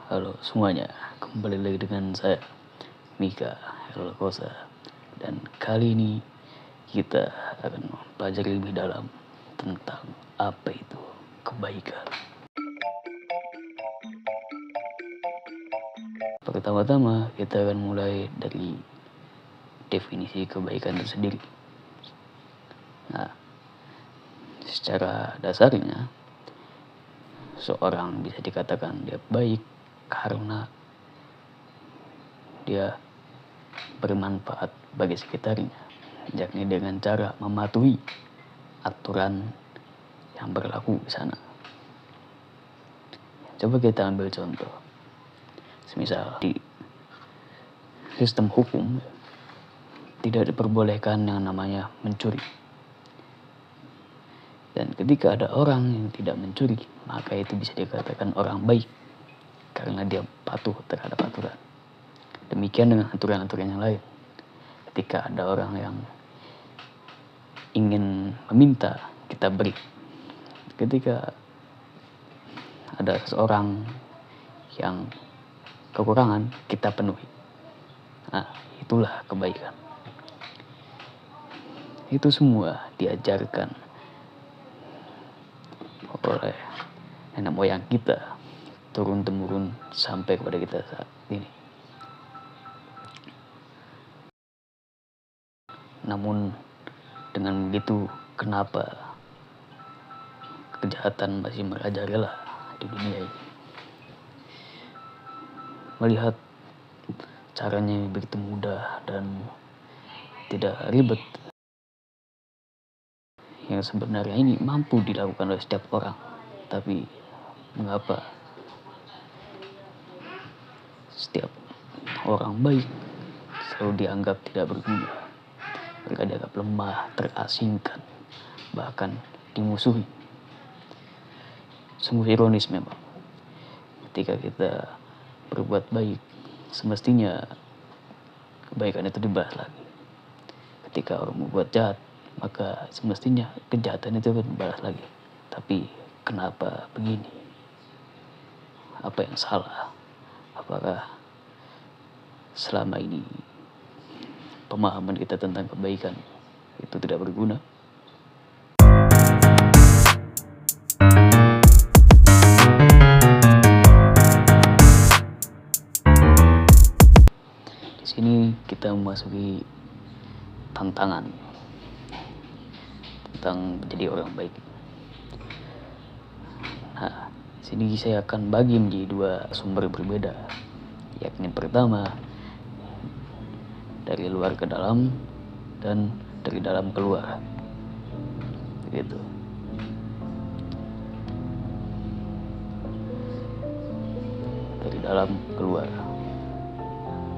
Halo semuanya, kembali lagi dengan saya Mika Herlokosa, dan kali ini kita akan mempelajari lebih dalam tentang apa itu kebaikan. Pertama-tama kita akan mulai dari definisi kebaikan itu sendiri. Nah, secara dasarnya seorang bisa dikatakan dia baik karena dia bermanfaat bagi sekitarnya, yakni dengan cara mematuhi aturan yang berlaku di sana. Coba kita ambil contoh, semisal di sistem hukum tidak diperbolehkan yang namanya mencuri. Dan ketika ada orang yang tidak mencuri, maka itu bisa dikatakan orang baik karena dia patuh terhadap aturan. Demikian dengan aturan-aturan yang lain. Ketika ada orang yang ingin meminta, kita beri. Ketika ada seseorang yang kekurangan, kita penuhi. Nah, itulah kebaikan. Itu semua diajarkan oleh nenek moyang kita, turun-temurun sampai kepada kita saat ini. Namun dengan begitu, kenapa kejahatan masih merajalela di dunia ini? Melihat caranya begitu mudah dan tidak ribet, yang sebenarnya ini mampu dilakukan oleh setiap orang, tapi mengapa setiap orang baik selalu dianggap tidak berguna? Mereka dianggap lemah, terasingkan, bahkan dimusuhi. Sungguh ironis memang. Ketika kita berbuat baik, semestinya kebaikan itu dibahas lagi. Ketika orang membuat jahat, maka semestinya kejahatan itu dibahas lagi. Tapi kenapa begini? Apa yang salah? Apakah selama ini pemahaman kita tentang kebaikan itu tidak berguna? Di sini kita memasuki tantangan tentang menjadi orang baik. Nah, di sini saya akan bagi menjadi dua sumber berbeda, yakni pertama dari luar ke dalam dan dari dalam keluar. Begitu. Dari dalam keluar,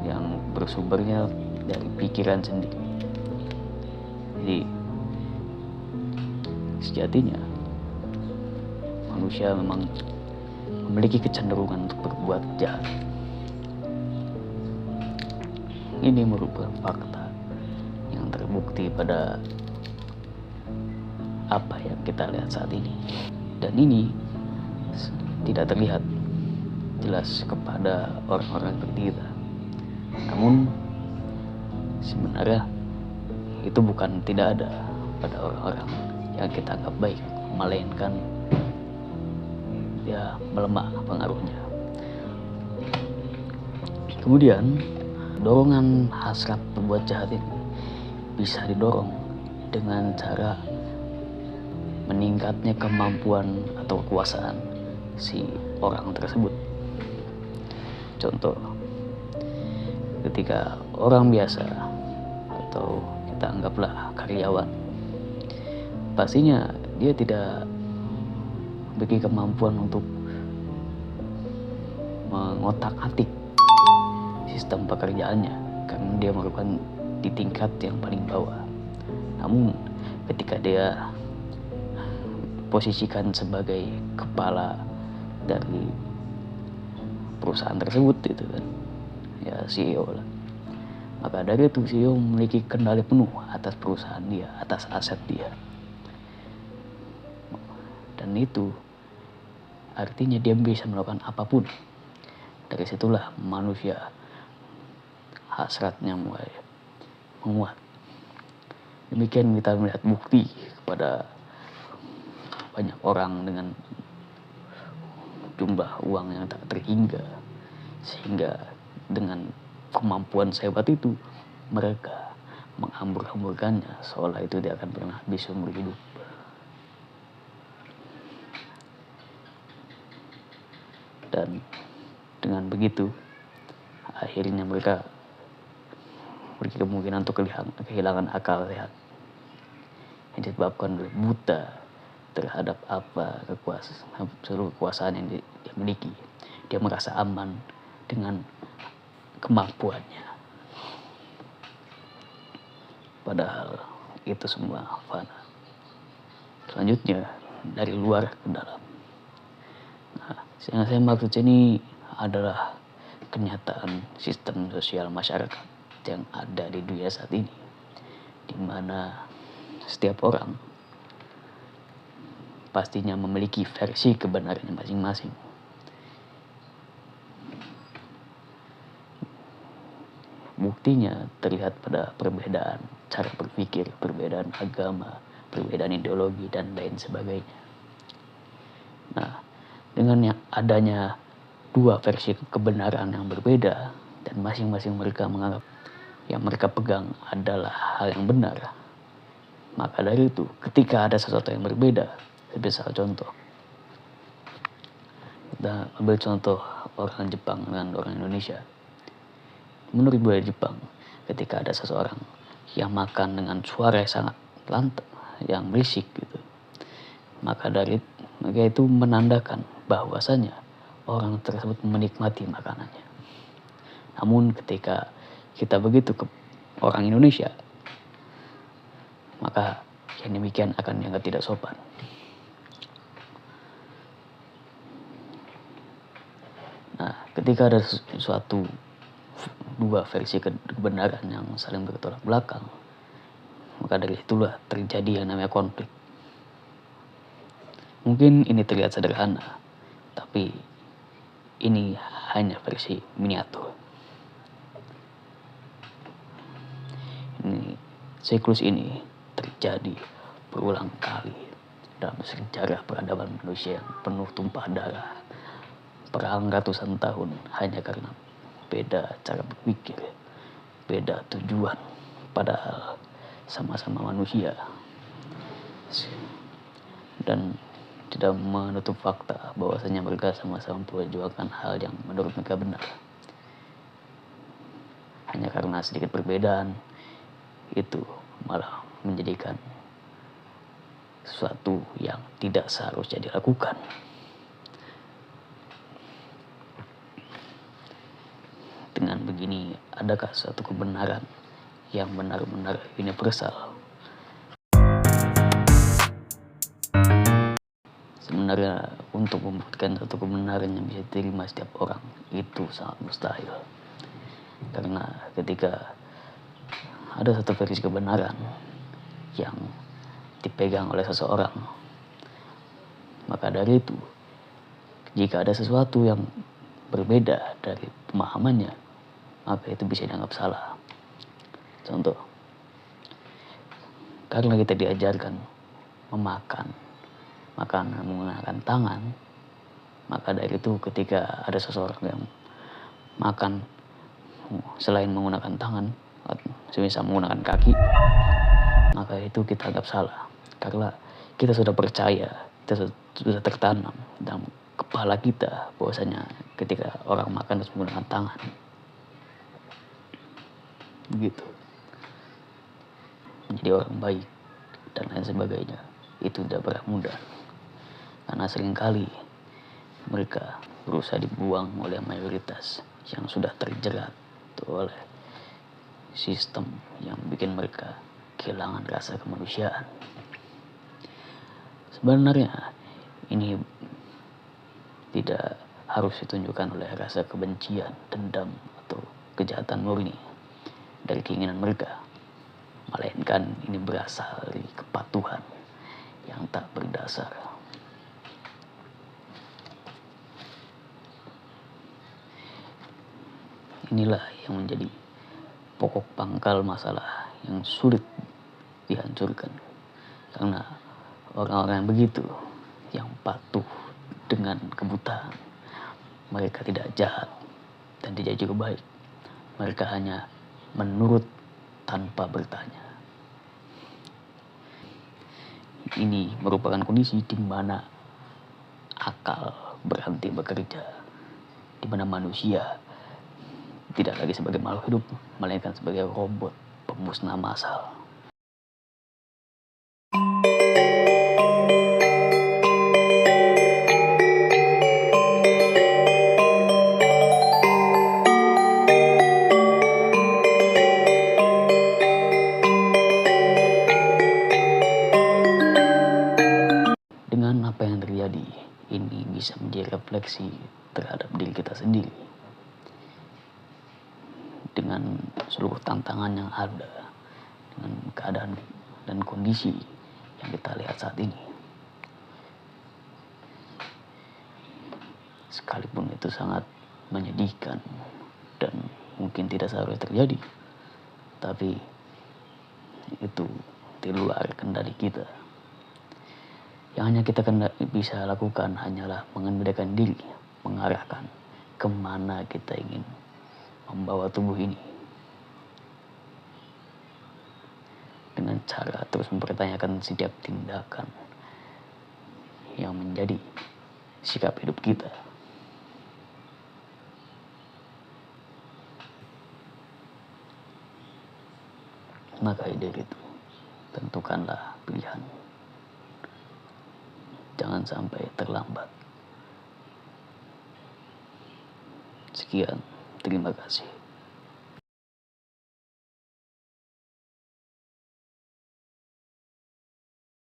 yang bersumbernya dari pikiran sendiri. Jadi sejatinya manusia memang memiliki kecenderungan untuk berbuat jahat. Ini merupakan fakta yang terbukti pada apa yang kita lihat saat ini. Dan ini tidak terlihat jelas kepada orang-orang seperti kita. Namun sebenarnya itu bukan tidak ada pada orang-orang yang kita anggap baik, melainkan dia melemah pengaruhnya. Kemudian dorongan hasrat berbuat jahat ini bisa didorong dengan cara meningkatnya kemampuan atau kekuasaan si orang tersebut. Contoh, ketika orang biasa atau kita anggaplah karyawan, pastinya dia tidak memiliki kemampuan untuk mengotak-atik sistem pekerjaannya karena dia merupakan di tingkat yang paling bawah. Namun ketika dia posisikan sebagai kepala dari perusahaan tersebut gitu kan, ya CEO lah, maka dari itu CEO memiliki kendali penuh atas perusahaan dia, atas aset dia. Dan itu artinya dia bisa melakukan apapun Dari situlah manusia hasratnya mulai menguat. Demikian kita melihat bukti kepada banyak orang dengan jumlah uang yang tak terhingga, sehingga dengan kemampuan sehebat itu mereka menghambur-hamburkannya seolah itu tidak akan pernah habis seumur hidup. Dan dengan begitu akhirnya mereka kemungkinan untuk kehilangan akal sehat yang disebabkan oleh buta terhadap seluruh kekuasaan yang dia miliki. Dia merasa aman dengan kemampuannya, padahal itu semua fana. Selanjutnya dari luar ke dalam. Nah, yang saya maksud ini adalah kenyataan sistem sosial masyarakat yang ada di dunia saat ini, di mana setiap orang pastinya memiliki versi kebenarannya masing-masing. Buktinya terlihat pada perbedaan cara berpikir, perbedaan agama, perbedaan ideologi, dan lain sebagainya. Nah, dengan adanya dua versi kebenaran yang berbeda dan masing-masing mereka menganggap yang mereka pegang adalah hal yang benar, maka dari itu ketika ada sesuatu yang berbeda, sebesar contoh, kita ambil contoh orang Jepang dengan orang Indonesia. Menurut budaya Jepang, ketika ada seseorang yang makan dengan suara yang sangat lantang, yang berisik gitu, maka itu menandakan bahwasanya orang tersebut menikmati makanannya. Namun ketika kita begitu ke orang Indonesia, maka yang demikian akan dianggap tidak sopan. Nah, ketika ada suatu dua versi kebenaran yang saling bertolak belakang, maka dari itulah terjadi yang namanya konflik. Mungkin ini terlihat sederhana, tapi ini hanya versi miniatur. Siklus ini terjadi berulang kali dalam sejarah peradaban manusia yang penuh tumpah darah, perang ratusan tahun hanya karena beda cara berpikir, beda tujuan, padahal sama-sama manusia. Dan tidak menutup fakta bahwasanya mereka sama-sama memperjuangkan hal yang menurut mereka benar. Hanya karena sedikit perbedaan, itu malah menjadikan sesuatu yang tidak seharusnya dilakukan. Dengan begini, adakah suatu kebenaran yang benar-benar universal? Sebenarnya untuk membuktikan satu kebenaran yang bisa diterima setiap orang itu sangat mustahil. Karena ketika ada satu versi kebenaran yang dipegang oleh seseorang, maka dari itu jika ada sesuatu yang berbeda dari pemahamannya, maka itu bisa dianggap salah. Contoh, karena kita diajarkan memakan makanan menggunakan tangan, maka dari itu ketika ada seseorang yang makan selain menggunakan tangan, semisal menggunakan kaki, maka itu kita anggap salah. Karena kita sudah percaya, kita sudah tertanam dalam kepala kita bahwasanya ketika orang makan harus menggunakan tangan. Begitu. Menjadi orang baik dan lain sebagainya itu tidak pernah mudah. Karena seringkali mereka berusaha dibuang oleh mayoritas yang sudah terjerat oleh sistem yang bikin mereka kehilangan rasa kemanusiaan. Sebenarnya ini tidak harus ditunjukkan oleh rasa kebencian, dendam, atau kejahatan murni dari keinginan mereka, melainkan ini berasal dari kepatuhan yang tak berdasar. Inilah yang menjadi pokok pangkal masalah yang sulit dihancurkan. Karena orang-orang yang begitu, yang patuh dengan kebutaan, mereka tidak jahat dan tidak juga baik. Mereka hanya menurut tanpa bertanya. Ini merupakan kondisi di mana akal berhenti bekerja, di mana manusia tidak lagi sebagai makhluk hidup, melainkan sebagai robot pemusnah massal. Dengan apa yang terjadi, ini bisa menjadi refleksi terhadap diri kita sendiri. Dengan seluruh tantangan yang ada, dengan keadaan dan kondisi yang kita lihat saat ini. Sekalipun itu sangat menyedihkan dan mungkin tidak seharusnya terjadi, tapi itu di luar kendali kita. Yang hanya kita bisa lakukan hanyalah mengendalikan diri, mengarahkan kemana kita ingin membawa tubuh ini. Dengan cara terus mempertanyakan setiap tindakan yang menjadi sikap hidup kita. Maka dari itu, tentukanlah pilihan. Jangan sampai terlambat. Sekian, terima kasih.